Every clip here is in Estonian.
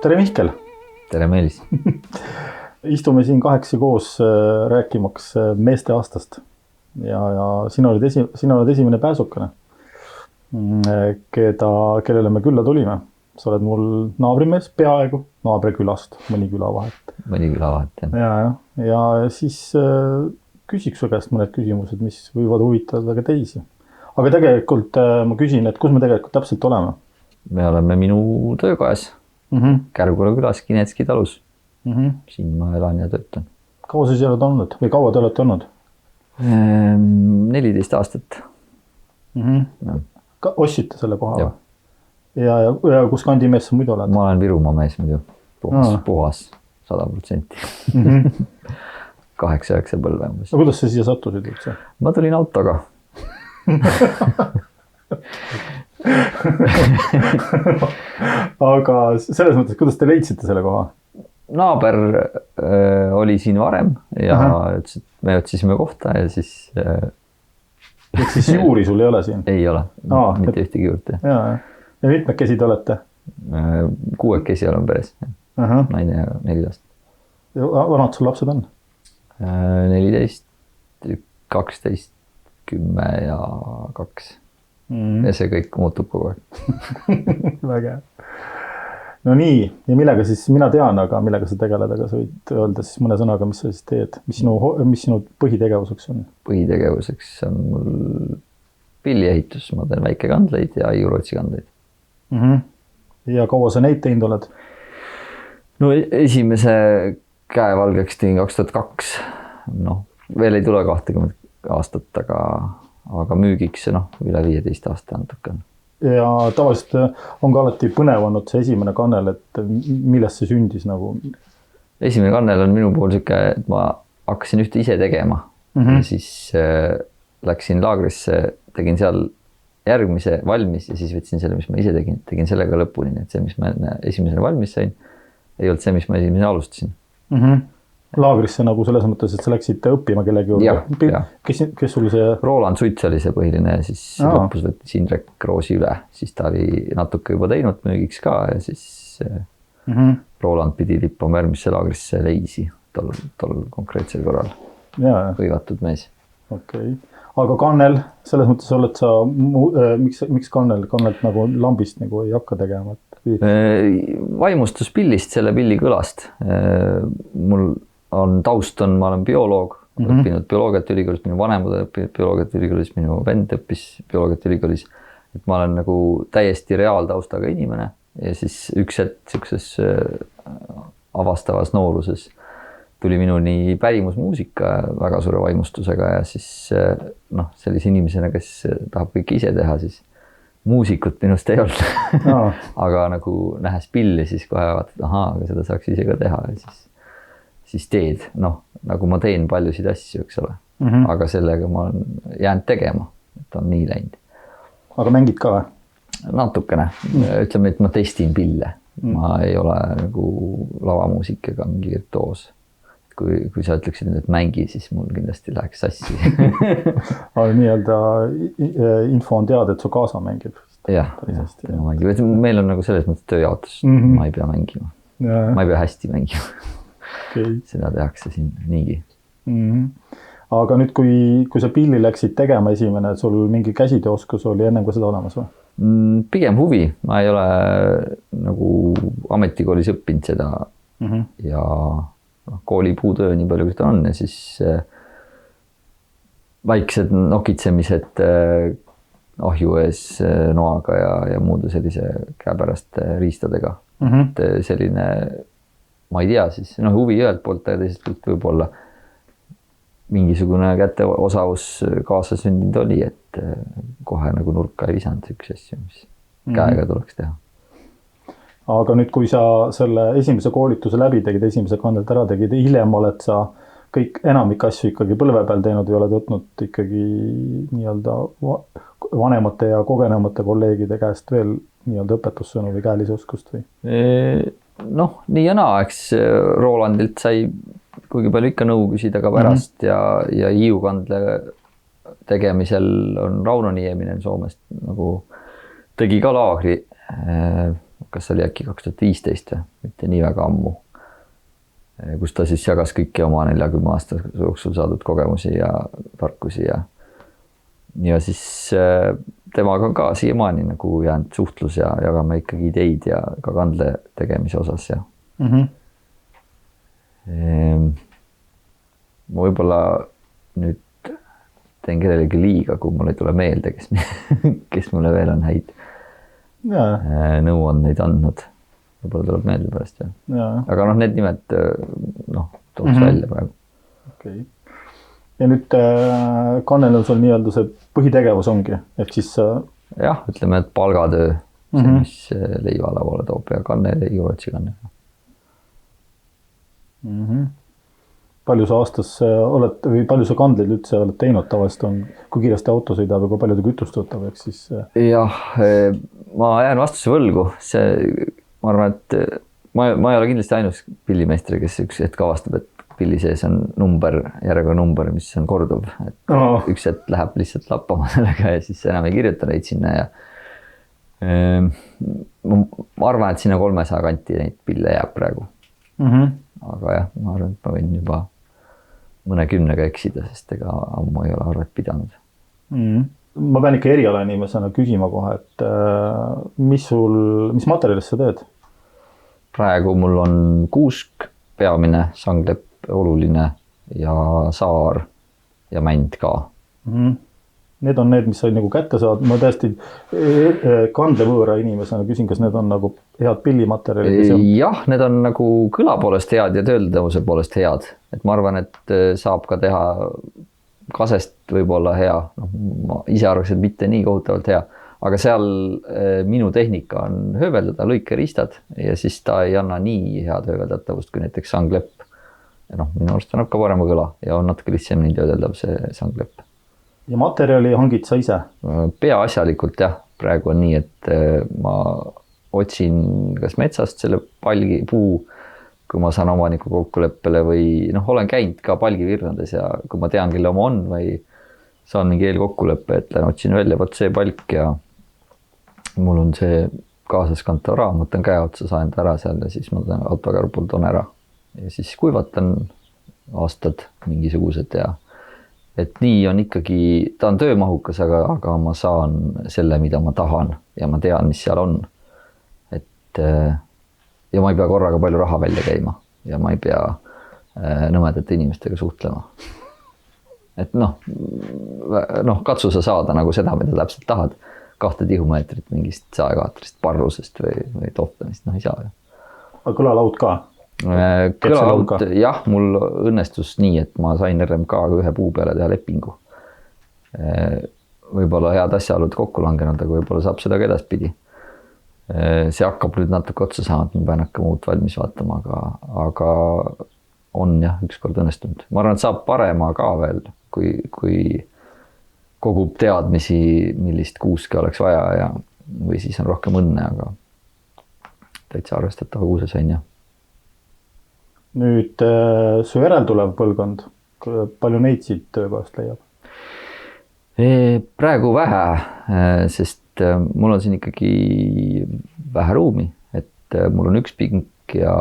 Tere Mihkel! Tere Meelis! Istume siin kahekesi koos rääkimaks meeste aastast. Ja sina oled esimene pääsukene, kellele me külla tulime. Sa oled mul naabrimees, peaaegu naabrikülast, mõni küla vahet. Mõni küla vahet, jah. Ja siis küsiks su käest mõned küsimused, mis võivad huvitada ka teisi. Aga tegelikult ma küsin, et kus me tegelikult täpselt oleme? Me oleme minu töökojas. Kärgula külas Kinetski talus. Siin ma elan ja töötan. Kaua sa oled olnud või kaua te olete olnud? 14 aastat. Ostsite selle koha? Ja kus kandi mees sa muidu oled? Ma olen Virumaa mees muidu. Puhas 100%. 8-9 põlve. No kuidas sa siia sattusid üldse? Ma tulin autoga. Aga selles mõttes, kuidas te leidsite selle koha? Naaber oli siin varem ja me otsisime kohta ja siis... Et siis juuri sul ei ole siin? Ei ole, mitte ühtegi juurde. Ja mitmekesi te olete? 6 oleme peres. Naine ja 4 last. Vanad sul lapsed on? 14, 12, 10 ja 2. Ja see kõik muutub kogu aeg. Väga. No nii, ja millega siis, mina tean, aga millega sa tegeled, aga sa võid öelda siis mõne sõnaga, mis sa siis teed? Mis sinu põhitegevuseks on? Põhitegevuseks on mul pilliehitus, ma teen väikekandleid ja Iurootsi kandleid. Ja kaua sa neid teinud oled? No esimese käevalgeks tegin 2002. No, veel ei tule 20 aastat, aga müügiks üle 15 aasta natuke. Ja tavaliselt on ka alati põnev olnud see esimene kannel, et millest see sündis nagu? Esimene kannel on minu puhul siuke, et ma hakkasin ühte ise tegema. Ja siis läksin laagrisse, tegin seal järgmise valmis ja siis võtsin selle, mis ma ise tegin sellega lõpuni. Et see, mis ma esimesena valmis sain, ei olnud see, mis ma esimesena alustasin. Laagrisse nagu selles mõttes, et sa läksid õppima kellegi juurde? Kes sul see? Roland Suits oli see põhiline ja siis lõpus võttis Indrek Roosi üle. Siis ta oli natuke juba teinud müügiks ka ja siis Roland pidi lippama järgmisse laagrisse Leisi tol konkreetsel korral. Hõivatud mees. Okay. Aga kannel, selles mõttes oled sa, miks kannelt nagu lambist nagu ei hakka tegema? Vaimustus pillist, selle pilli kõlast. Mul on taust, ma olen bioloog, õppinud bioloogiat ülikoolis, minu vanemad õppinud bioloogiat ülikoolis, minu vend õppis bioloogiat ülikoolis. Et ma olen nagu täiesti reaaltaustaga inimene ja siis üks hetk siukses avastavas nooruses tuli minuni pärimusmuusika väga suure vaimustusega ja siis sellise inimesena, kes tahab kõik ise teha, siis muusikut minust ei olnud. Aga nagu nähes pilli, siis kohe vaatad, aga seda saaks ise ka teha ja siis teed, nagu ma teen paljusid asju, eks ole. Aga sellega ma olen jäänud tegema, et on nii läinud. Aga mängid ka või? Natukene. Ütleme, et ma testin pille. Ma ei ole nagu lavamuusik ega mingi virtuoos. Kui sa ütleksid, et mängi, siis mul kindlasti läheks sassi. Aga nii-öelda info on teada, et su kaasa mängib. Jah, meil on nagu selles mõttes tööjaotus. Ma ei pea mängima. Ma ei pea hästi mängima. Seda tehakse siin niigi. Aga nüüd, kui sa pilli läksid tegema esimene, sul mingi käsitööoskus oli ennem kui seda olemas või? Pigem huvi. Ma ei ole nagu ametikoolis õppinud seda ja koolipuutöö nii palju, kui ta on ja siis väiksed nokitsemised ahju ees noaga ja muude sellise käepäraste riistadega. Selline, ma ei tea siis, huvi ühelt poolt ja teisest poolt võib-olla mingisugune käteosavus kaasa sündinud oli, et kohe nagu nurka ei visanud üks asju, mis käega tuleks teha. Aga nüüd, kui sa selle esimese koolituse läbi tegid, esimese kandelt ära tegid, hiljem oled sa kõik enamik asju ikkagi põlve peal teinud või oled võtnud ikkagi nii-öelda vanemate ja kogenemate kolleegide käest veel nii-öelda õpetussõnu või käelisoskust või? Nii ja naa, eks Rolandilt sai kuigi palju ikka nõu küsida ka pärast ja hiiukandle tegemisel on Rauno Nieminen Soomest nagu tegi ka laagri kas oli äkki 2015 või, mitte nii väga ammu, kus ta siis jagas kõiki oma 40 aasta jooksul saadud kogemusi ja tarkusi ja siis temaga on ka siiamaani nagu jäänud suhtlus ja jagame ikkagi ideid ja ka kandle tegemise osas ja ma võib-olla nüüd teen kellelegi liiga, kui mul ei tule meelde, kes mulle veel on häid nõuandeid andnud. Võib-olla tuleb meelde pärast. Aga noh, need nimed tooks välja praegu. Okay. Ja nüüd kannel on sul nii-öelda see põhitegevus ongi, ehk siis... Jah, ütleme, et palgatöö, see, mis leiva lauale toob ja kanne ei juuretsi kanne. Palju sa aastas oled või palju sa kandleid üldse oled teinud tavaliselt on, kui kiiresti auto sõidab ja kui palju ta kütust võtab, ehk siis... Jah, ma jään vastuse võlgu. Ma arvan, et ma ei ole kindlasti ainus pillimeister, kes üks hetk avastab, et pilli sees on järjekordne number, mis on korduv. Et üks hetk läheb lihtsalt lappama sellega ja siis enam ei kirjuta neid sinna ja ma arvan, et sinna 300 kanti neid pille jääb praegu. Aga jah, ma arvan, et ma võin juba mõne 10-ga eksida, sest ega ammu ei ole arvet pidanud. Ma pean ikka eriala inimesena küsima kohe, et mis materjalist sa teed? Praegu mul on kuusk, peamine, sanglepp, oluline ja saar ja mänd ka. Need on need, mis sa nagu kätte saad. Ma täiesti kandlevõõra inimesena küsin, kas need on nagu head pillimaterjalid? Jah, need on nagu kõla poolest head ja tööldavuse poolest head. Et ma arvan, et saab ka teha kasest võib-olla hea. Ma ise arvaks, et mitte nii kohutavalt hea. Aga seal minu tehnika on hööveldada lõikeristad ja siis ta ei anna nii head hööveldatavust kui näiteks sanglepp. Ja minu arust annab ka parema kõla ja on natuke lihtsamini töödeldav see sanglepp. Ja materjali hangid sa ise? Peaasjalikult jah, praegu on nii, et ma otsin kas metsast selle palgi puu, kui ma saan omaniku kokkuleppele või olen käinud ka palgivirnades ja kui ma tean, kelle oma on või saan mingi eelkokkuleppe, et lähen otsin välja, võt see palk ja mul on see kaasas kantav raam, võtan käe otsa, saan ta ära seal ja siis ma autokarbul toon ära ja siis kuivatan aastad mingisugused ja et nii on ikkagi, ta on töömahukas, aga ma saan selle, mida ma tahan ja ma tean, mis seal on. Et ja ma ei pea korraga palju raha välja käima ja ma ei pea nõmedate inimestega suhtlema. Et katsu sa saada nagu seda, mida täpselt tahad. 2 tihumeetrit mingist saekaatrist, parrusest või tohtamist, ei saa. Aga kõlalaud ka? Kõlalaud, jah, mul õnnestus nii, et ma sain RMK-ga ühe puu peale teha lepingu. Võib-olla head asjaolud kokku langenud, aga võib-olla saab seda ka edaspidi. See hakkab nüüd natuke otsa saama, et ma pean hakkama uut valmis vaatama, aga on jah, ükskord õnnestunud. Ma arvan, et saab parema ka veel, kui kogub teadmisi, millist kuuske oleks vaja või siis on rohkem õnne, aga täitsa arvestatava kuuse sain jah. Nüüd su järel tulev põlvkond, palju neid siit töökohast leiab? Praegu vähe, sest mul on siin ikkagi vähe ruumi, et mul on üks pink ja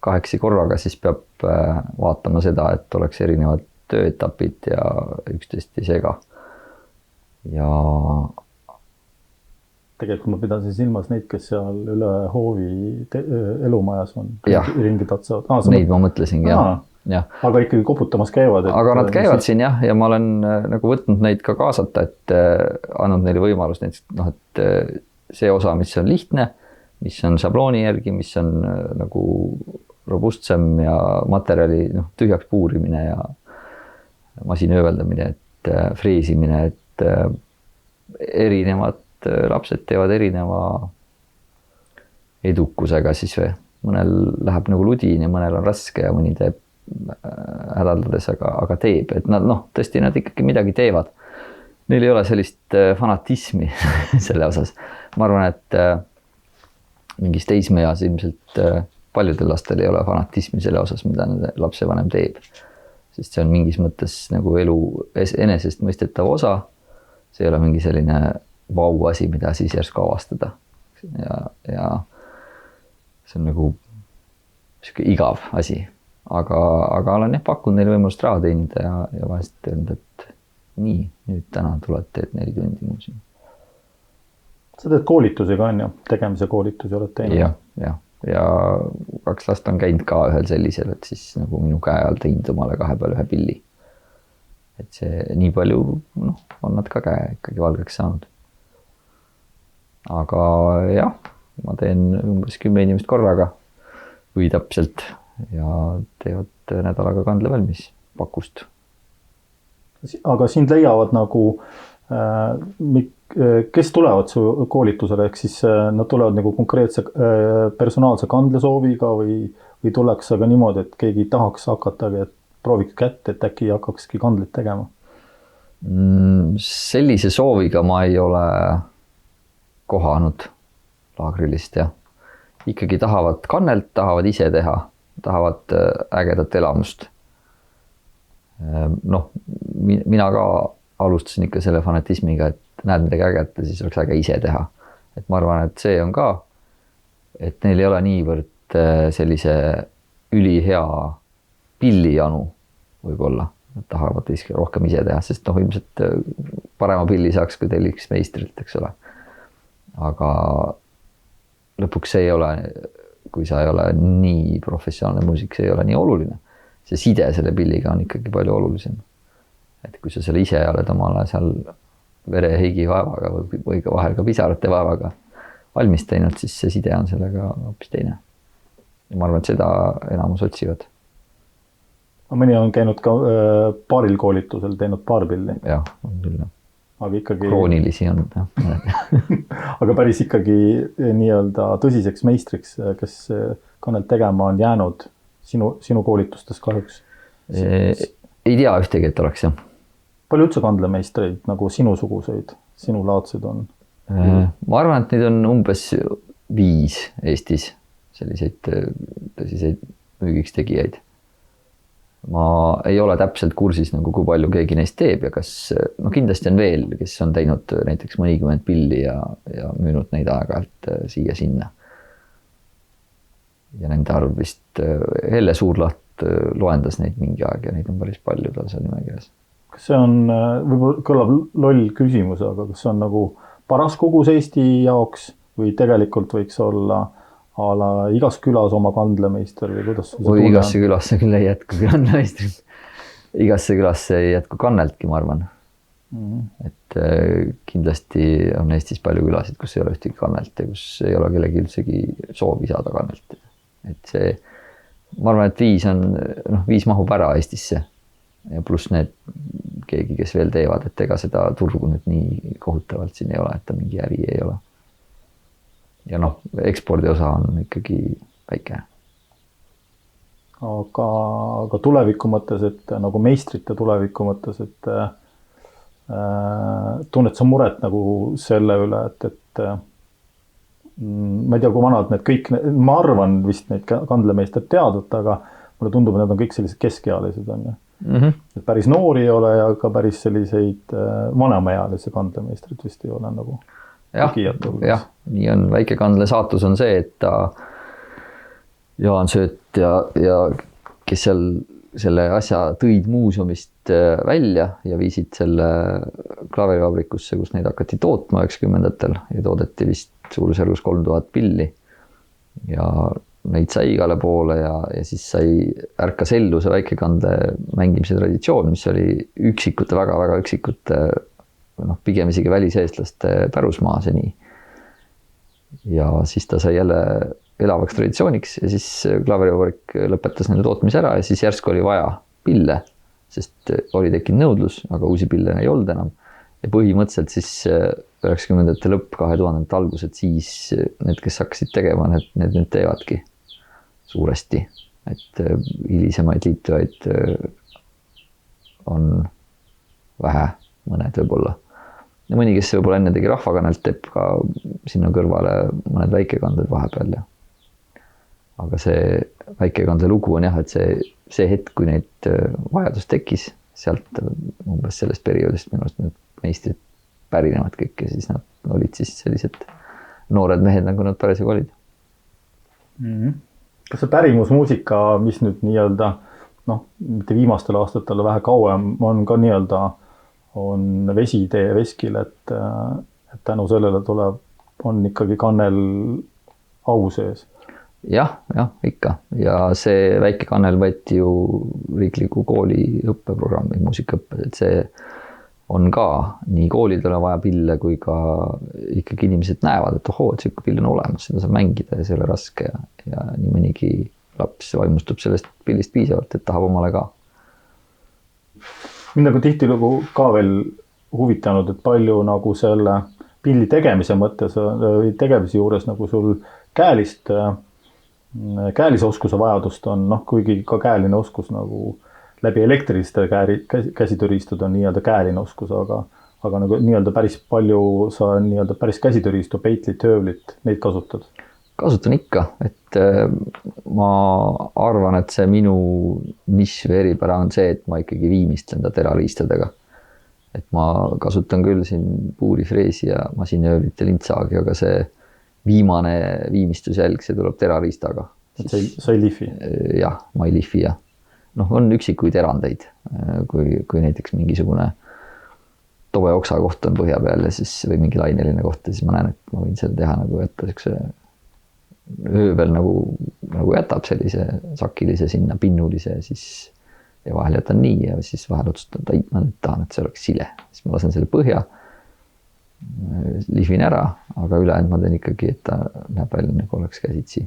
8 korraga, siis peab vaatama seda, et oleks erinevad tööetapid ja üksteist ei sega. Ja tegelikult ma pidasin silmas neid, kes seal üle hoovi elumajas on ringi tatsavad. Neid ma mõtlesingi, jah. Aga ikkagi koputamas käivad. Aga nad käivad siin jah, ja ma olen nagu võtnud neid ka kaasata, et andnud neile võimalust, et see osa, mis on lihtne, mis on šablooni järgi, mis on nagu robustsem ja materjali tühjaks puurimine ja masinööveldamine, et freesimine, et erinevad lapsed teevad erineva edukusega siis või. Mõnel läheb nagu ludin ja mõnel on raske ja mõni teeb hädaldades, aga teeb. Et nad, tõesti nad ikkagi midagi teevad. Neil ei ole sellist fanatismi selle osas. Ma arvan, et mingis teismeeas ilmselt paljudel lastel ei ole fanatismi selle osas, mida lapsevanem teeb. Sest see on mingis mõttes nagu elu enesest mõistetav osa. See ei ole mingi selline vau asi, mida siis järsku avastada. Ja see on nagu sihuke igav asi, aga olen jah pakkunud neile võimalust raha teenida ja vahest öelnud, et nii, nüüd täna tuled, teed 4 tundi muuseumi. Sa teed koolitusi ka, on ju? Tegemise koolitusi oled teinud? Ja 2 last on käinud ka ühel sellisel, et siis nagu minu käe all teinud omale 2 peal 1 pilli. Et see nii palju, on nad ka käe ikkagi valgeks saanud. Aga jah, ma teen umbes 10 inimest korraga või täpselt ja teevad nädalaga kandle valmis pakust. Aga sind leiavad nagu, kes tulevad su koolitusele, ehk siis nad tulevad nagu konkreetse personaalse kandlesooviga või tuleks aga niimoodi, et keegi tahaks hakatagi, et prooviks kätt, et äkki hakkakski kandlit tegema? Sellise sooviga ma ei ole kohanud laagrilist, jah. Ikkagi tahavad kannelt, tahavad ise teha, tahavad ägedat elamust. Mina ka alustasin ikka selle fanatismiga, et näed midagi äget ja siis oleks äge ise teha. Et ma arvan, et see on ka, et neil ei ole niivõrd sellise ülihea pillijanu võib-olla. Nad tahavad rohkem ise teha, sest ilmselt parema pilli saaks, kui telliks meistrilt, eks ole. Aga lõpuks see ei ole, kui sa ei ole nii professionaalne muusik, see ei ole nii oluline. See side selle pilliga on ikkagi palju olulisem. Et kui sa selle ise oled omale seal vere higi vaevaga või vahel ka pisarate vaevaga valmis teinud, siis see side on sellega hoopis teine. Ja ma arvan, et seda enamus otsivad. Mõni on käinud ka paaril koolitusel, teinud paar pilli. Jah, on küll. Aga ikkagi... Kroonilisi on. Aga päris ikkagi nii-öelda tõsiseks meistriks, kes kannelt tegema on jäänud sinu koolitustes kahjuks? Ei tea ühtegi, et oleks, jah. Palju üldse kandlemeistreid nagu sinusuguseid, sinulaadseid on? Ma arvan, et neid on umbes 5 Eestis selliseid tõsiseid müügiks tegijaid. Ma ei ole täpselt kursis, nagu kui palju keegi neist teeb ja kas, kindlasti on veel, kes on teinud näiteks mõnikümmend pilli ja müünud neid aeg-ajalt siia-sinna. Ja nende arv vist Helle Suurlaht loendas neid mingi aeg ja neid on päris palju tal seal nimekirjas. Kas see on, võib-olla kõlab loll küsimus, aga kas see on nagu paras kogus Eesti jaoks või tegelikult võiks olla igas külas oma kandlemeister või kuidas? Või igasse külasse küll ei jätku kandlemeistrit. Igasse külasse ei jätku kanneltki, ma arvan. Et kindlasti on Eestis palju külasid, kus ei ole ühtegi kannelt ja kus ei ole kellegi üldsegi soovi saada kannelt. Et see, ma arvan, et 5 mahub ära Eestisse ja pluss need keegi, kes veel teevad, et ega seda turgu nüüd nii kohutavalt siin ei ole, et ta mingi äri ei ole. Ja ekspordi osa on ikkagi väike. Aga tuleviku mõttes, et nagu meistrite tuleviku mõttes, et tunned sa muret nagu selle üle, et ma ei tea, kui vanad need kõik, ma arvan vist neid kandlemeister teadvat, aga mulle tundub, et need on kõik sellised keskealised on. Et päris noori ei ole ja ka päris selliseid vanemaealisi kandlemeistrid vist ei ole nagu. Jah, nii on. Väikekandle saatus on see, et ta Jaan Sööt ja kes seal selle asja tõid muuseumist välja ja viisid selle klaverivabrikusse, kus neid hakati tootma 90-ndatel ja toodeti vist suurusjärgus 3000 pilli. Ja neid sai igale poole ja siis sai ärkas ellu see väikekandle mängimise traditsioon, mis oli üksikute, väga-väga üksikute pigem isegi väliseestlaste pärusmaa seni. Ja siis ta sai jälle elavaks traditsiooniks ja siis klaverivabrik lõpetas nende tootmise ära ja siis järsku oli vaja pille, sest oli tekkinud nõudlus, aga uusi pille ei olnud enam. Ja põhimõtteliselt siis 90-ndate lõpp, 2000-ndate algused, siis need, kes hakkasid tegema, need nüüd teevadki suuresti. Et hilisemaid liitujaid on vähe, mõned võib-olla. Ja mõni, kes võib-olla enne tegi rahvakannelt, teeb ka sinna kõrvale mõned väikekanded vahepeal. Aga see väikekandle lugu on jah, et see hetk, kui neid vajadus tekkis, sealt umbes sellest perioodist minu arust need meistrid pärinevad kõik ja siis nad olid siis sellised noored mehed, nagu nad pärisega olid. Kas see pärimusmuusika, mis nüüd nii-öelda, noh, mitte viimastel aastatel, vähe kauem, on ka nii-öelda, on vesitee veskil, et tänu sellele tuleb, on ikkagi kannel au sees? jah, ikka. Ja see väike kannel võeti ju riikliku kooli õppeprogrammi muusikaõppes, et see on ka nii koolidele vaja pille, kui ka ikkagi inimesed näevad, et ohoo, et selline pill on olemas, seda saab mängida ja see ei ole raske ja nii mõnigi laps vaimustub sellest pillist piisavalt, et tahab omale ka. Mind nagu tihtilugu ka veel huvitanud, et palju nagu selle pilli tegemise mõttes või tegemise juures nagu sul käelise oskuse vajadust on, noh, kuigi ka käeline oskus nagu läbi elektriliste käsitööriistud on nii-öelda käeline oskus, aga nagu nii-öelda päris palju sa nii-öelda päris käsitööriistu, peitlit, höövlit, neid kasutad? Kasutan ikka, et ma arvan, et see minu nišš või eripära on see, et ma ikkagi viimistlen ta terariistadega. Et ma kasutan küll siin puurifreesi ja masinöövlit ja lintsaagi, aga see viimane viimistlusjälg, see tuleb terariistaga. Sa ei lihvi? Jah, ma ei lihvi, jah. Noh, on üksikuid erandeid, kui näiteks mingisugune tobe oksa koht on põhja peal ja siis, või mingi laineline koht, siis ma näen, et ma võin selle teha nagu jätta siukse öövel nagu jätab sellise sakilise sinna pinnulise siis ja vahel jätan nii ja siis vahel otsustan, et ma nüüd tahan, et see oleks sile. Siis ma lasen selle põhja, lihvin ära, aga ülejäänud ma teen ikkagi, et ta näeb välja nagu oleks käsitsi.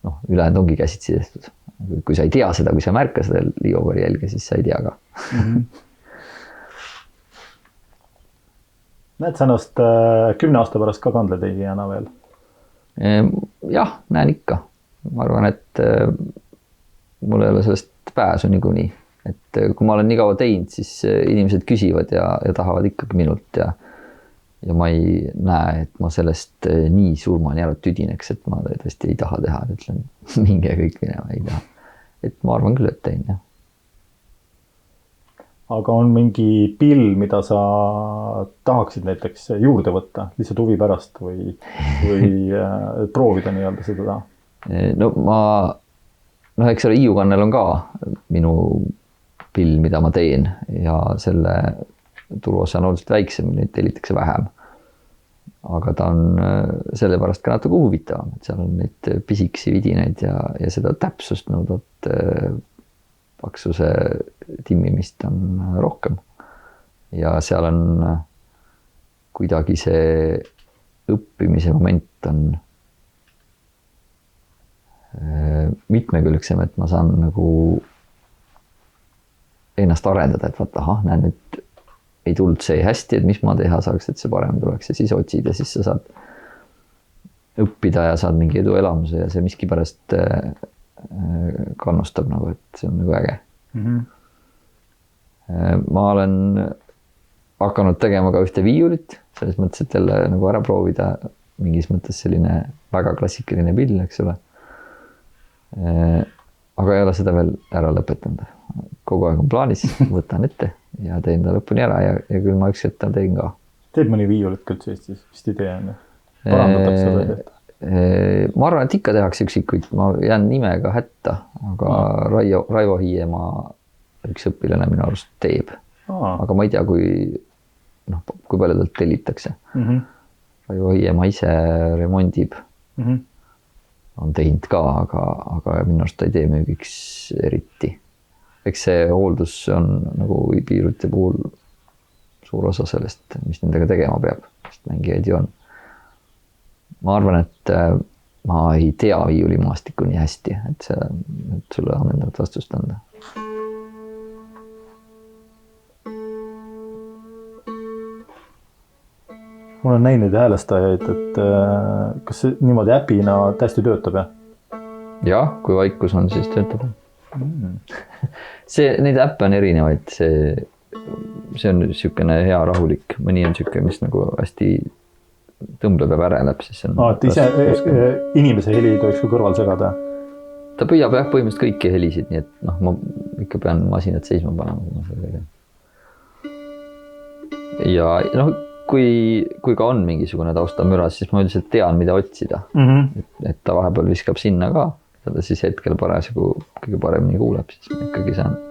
Noh, ülejäänud ongi käsitsi tehtud. Kui sa ei tea seda, kui sa märka seda liiopari jälge, siis sa ei tea ka. Näed sa ennast 10 aasta pärast ka kandletegijana veel? Jah, näen ikka. Ma arvan, et mul ei ole sellest pääsu niikuinii. Et kui ma olen nii kaua teinud, siis inimesed küsivad ja tahavad ikkagi minult ja ma ei näe, et ma sellest nii surmani ära tüdineks, et ma tõesti ei taha teha, et ütlen minge kõik minema, ei taha. Et ma arvan küll, et tein, jah. Aga on mingi pill, mida sa tahaksid näiteks juurde võtta, lihtsalt huvi pärast või proovida nii-öelda seda? No eks ole, Hiiu-kannel on ka minu pill, mida ma teen ja selle turuosa on oluliselt väiksem, neid tellitakse vähem. Aga ta on sellepärast ka natuke huvitavam, et seal on neid pisikesi vidinaid ja seda täpsust nõudvat paksuse timmimist on rohkem. Ja seal on kuidagi see õppimise moment on mitmekülgsem, et ma saan nagu ennast arendada, et vaata, näen nüüd ei tulnud see hästi, et mis ma teha saaks, et see parem tuleks ja siis otsid ja siis sa saad õppida ja saad mingi eduelamuse ja see miskipärast kannustab nagu, et see on nagu äge. Ma olen hakanud tegema ka ühte viiulit, selles mõttes, et jälle nagu ära proovida mingis mõttes selline väga klassikaline pill, eks ole. Aga ei ole seda veel ära lõpetanud. Kogu aeg on plaanis, võtan ette ja teen ta lõpuni ära ja küll ma üks hetk teen ka. Teeb mõni viiulit küll Eestis, vist ei tee, parandatakse või tehta? Ma arvan, et ikka tehakse üksikuid, ma jään nimega hätta, aga Raivo Hiiemaa üks õpilane minu arust teeb. Aga ma ei tea, kui palju talt tellitakse. Raivo Hiiemaa ise remondib. On teinud ka, aga minu arust ta ei tee müügiks eriti. Eks see hooldus on nagu piirute puhul suur osa sellest, mis nendega tegema peab, sest mängijaid ju on. Ma arvan, et ma ei tea viiulimaastikku nii hästi, et sulle ammendavat vastust anda. Mul on näinud häälestajaid, et kas see niimoodi äpina täiesti töötab, jah? Jah, kui vaikus on, siis töötab. Neid äppe on erinevaid, see on niisugune hea rahulik, mõni on niisugune, mis nagu hästi tõmbleb ja väreleb, siis on... et ise inimese heli ei tohiks kui kõrval segada? Ta püüab jah põhimõtteliselt kõiki helisid, nii et ma ikka pean masinat seisma panema. Ja kui ka on mingisugune taustamüras, siis ma üldiselt tean, mida otsida. Et ta vahepeal viskab sinna ka, seda siis hetkel parasjagu kõige paremini kuuleb, siis ma ikkagi saan.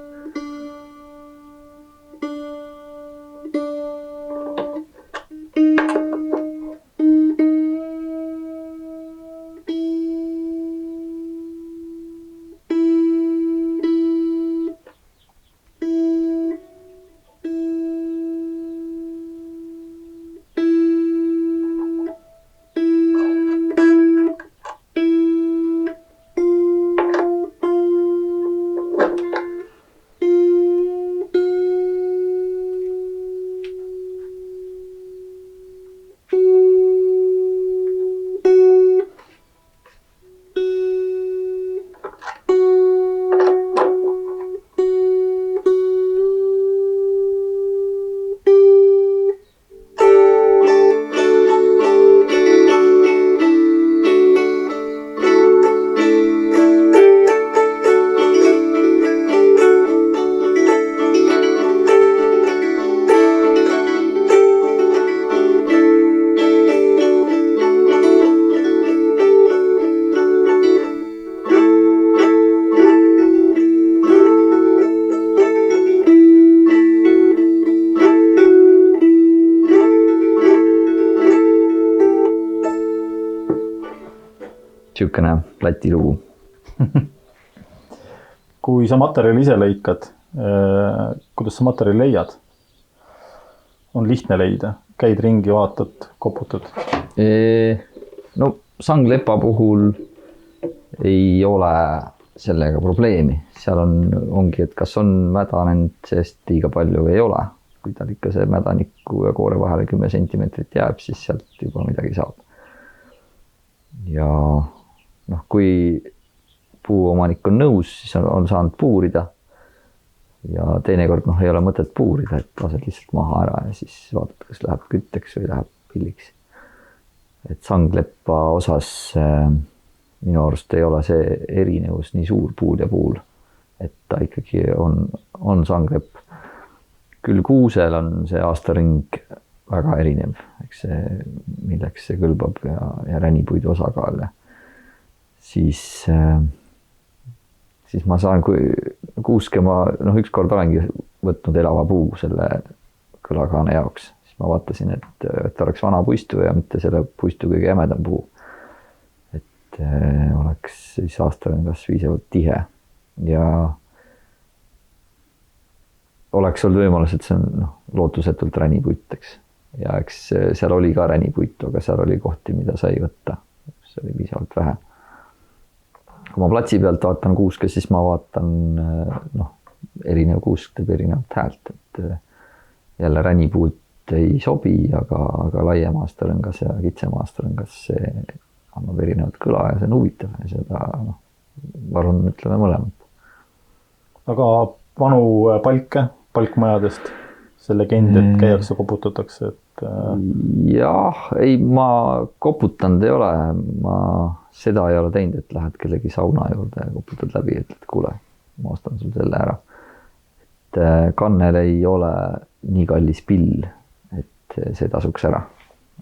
Siukene Läti lugu. Kui sa materjali ise lõikad, kuidas sa materjali leiad? On lihtne leida? Käid ringi, vaatad, koputad? No sanglepa puhul ei ole sellega probleemi. Seal ongi, et kas on mädanenud seest liiga palju või ei ole. Kui tal ikka see mädaniku ja koore vahele 10 sentimeetrit jääb, siis sealt juba midagi saab. Ja kui puuomanik on nõus, siis on saanud puurida ja teinekord ei ole mõtet puurida, et lased lihtsalt maha ära ja siis vaatad, kas läheb kütteks või läheb pilliks. Et sangleppa osas minu arust ei ole see erinevus nii suur puul ja puul, et ta ikkagi on sanglepp. Küll kuusel on see aastaring väga erinev, eks see, milleks see kõlbab ja ränipuidu osakaal. Siis ma saan, kui kuuske ma ükskord olengi võtnud elava puu selle kõlakaane jaoks, siis ma vaatasin, et oleks vana puistu ja mitte selle puistu kõige jämedam puu. Et oleks siis aastaringas viisavalt tihe ja oleks olnud võimalus, et see on lootusetult ränipuiteks. Ja eks seal oli ka ränipuitu, aga seal oli kohti, mida sai võtta. See oli viisavalt vähe. Kui ma platsi pealt vaatan kuuske, siis ma vaatan, erinev kuusk teeb erinevat häält. Et jälle ränipuult ei sobi, aga laiem aastaringas ja kitsem aastaringas see annab erinevat kõla ja see on huvitav. Ja seda varun, ütleme mõlemat. Aga vanu palkmajadest, see legend, et käiakse, koputatakse, et... Jah, ei, ma koputanud ei ole. Ma seda ei ole teinud, et lähed kellegi sauna juurde ja koputad läbi, et kuule, ma ostan sul selle ära. Et kannel ei ole nii kallis pill, et see tasuks ära.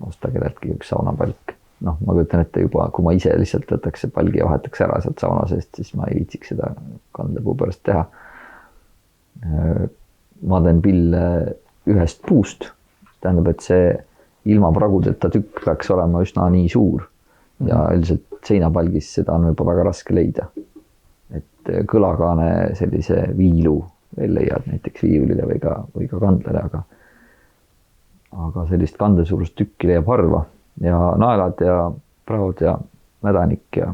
Osta kelleltki üks saunapalk. Ma kujutan ette juba, kui ma ise lihtsalt võtaks see palgi ja vahetaks ära sealt sauna seest, siis ma ei viitsiks seda kandlepuu pärast teha. Ma teen pille ühest puust. Tähendab, et see ilma pragudeta tükk peaks olema üsna nii suur ja üldiselt seinapalgis seda on juba väga raske leida. Et kõlakaane sellise viilu veel leiad näiteks viiulile või ka kandlele, aga sellist kandesuurust tükki leiab harva ja naelad ja praod ja mädanik ja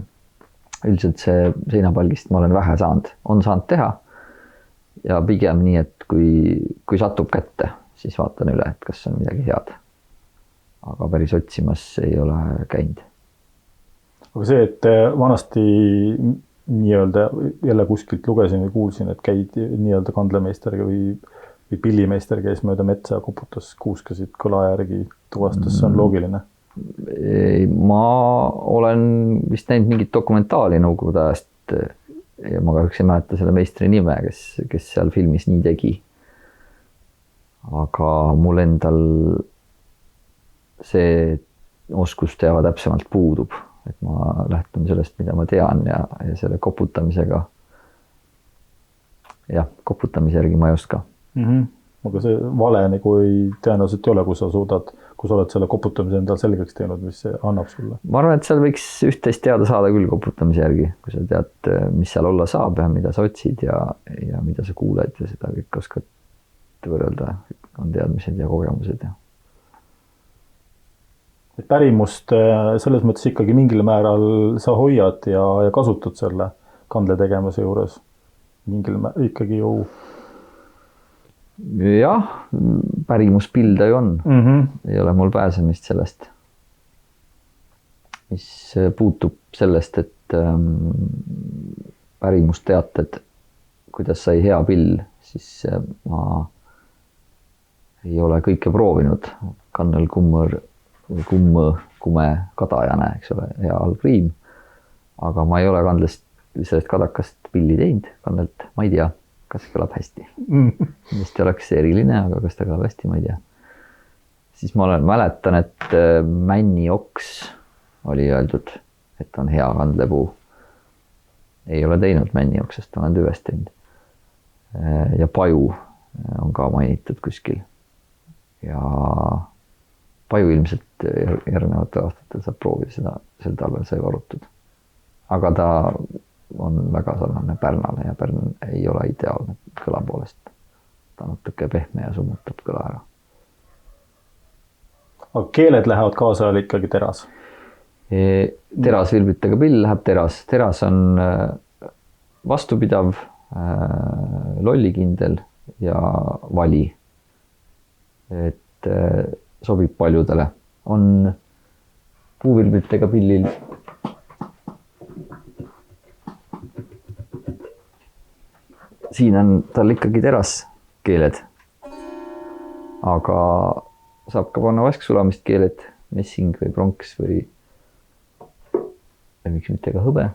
üldiselt see seinapalgist ma olen vähe saanud. On saanud teha ja pigem nii, et kui satub kätte, siis vaatan üle, et kas on midagi head. Aga päris otsimas ei ole käinud. Aga see, et vanasti nii-öelda jälle kuskilt lugesin või kuulsin, et käid nii-öelda kandlemeisterga või pillimeister käis mööda metsa ja koputas kuuskasid kõla järgi, tuvastas, see on loogiline? Ma olen vist näinud mingit dokumentaali Nõukogude ajast ja ma kahjuks ei mäleta selle meistri nime, kes seal filmis nii tegi. Aga mul endal see oskus teha täpsemalt puudub, et ma lähtun sellest, mida ma tean ja selle koputamisega. Jah, koputamise järgi ma ei oska. Aga see vale nagu tõenäoliselt ei ole, kui sa oled selle koputamise endal selgeks teinud, mis see annab sulle. Ma arvan, et seal võiks üht-teist teada saada küll koputamise järgi, kui sa tead, mis seal olla saab ja mida sa otsid ja mida sa kuuled ja seda kõik oskad võrrelda, on teadmised ja kogemused. Et pärimust selles mõttes ikkagi mingil määral sa hoiad ja kasutad selle kandle tegemise juures. Ikkagi ju. Jah, pärimuspilda ju on. Ei ole mul pääsemist sellest. Mis puutub sellest, et pärimusteated, kuidas sai hea pill, siis ma ei ole kõike proovinud. Kannel kumme kadajane, eks ole, hea algriim. Aga ma ei ole sellest kadakast pilli teinud kannelt. Ma ei tea, kas kõlab hästi. Vist oleks eriline, aga kas ta kõlab hästi, ma ei tea. Siis ma mäletan, et männioks oli öeldud, et on hea kandlepuu. Ei ole teinud männioksest, olen tüvest teinud. Ja paju on ka mainitud kuskil. Ja paju ilmselt järgnevatel aastatel saab proovida seda, sel talvel sai varutud. Aga ta on väga sarnane pärnale ja pärn ei ole ideaalne kõla poolest. Ta natuke pehme ja summutab kõla ära. Aga keeled lähevad kaasa oli ikkagi teras? Terasvilbritega pill läheb teras. Teras on vastupidav, lollikindel ja vali. Et sobib paljudele. On puuvilbritega pillil siin on tal ikkagi teras keeled. Aga saab ka panna vasksulamist keeled, messing või pronks või miks mitte ka hõbe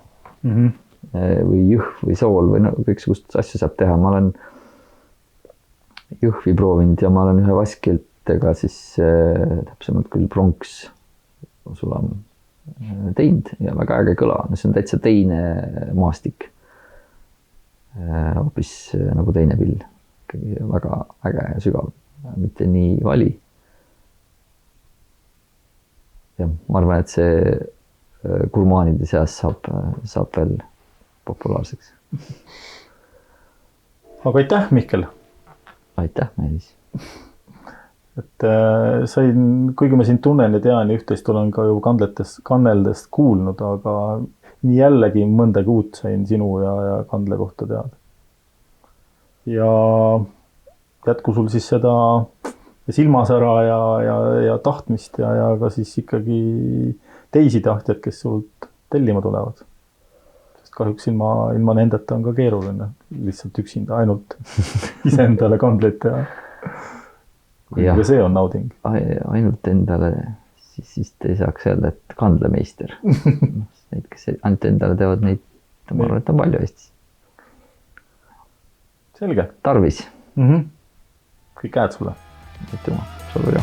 või jõhv või sool või kõiksugust asju saab teha. Ma olen jõhvi proovinud ja ma olen ühe vaskkeeltega siis täpsemalt küll pronks sulam teinud ja väga äge kõla. See on täitsa teine maastik. Hoopis nagu teine pill. Väga äge ja sügav. Mitte nii vali. Ja ma arvan, et see gurmaanide seas saab veel populaarseks. Aga aitäh, Mihkel! Aitäh, Meelis! Et kuigi ma sind tunnen ja tean ja üht-teist olen ka ju kanneldest kuulnud, aga nii jällegi mõndagi uut sain sinu ja kandle kohta teada. Ja jätku sul siis seda silmasära ja tahtmist ja ka siis ikkagi teisi tahtjad, kes sult tellima tulevad. Sest kahjuks ilma nendeta on ka keeruline. Lihtsalt üksinda ainult iseendale kandleid teha. Ja see on nauding. Ainult endale, siis te ei saaks öelda, et kandlemeister. Neid, kes ainult endale teevad, neid ma arvan, et on palju Eestis. Selge. Tarvis. Kõik käed sulle. Aitüma, sulle ka.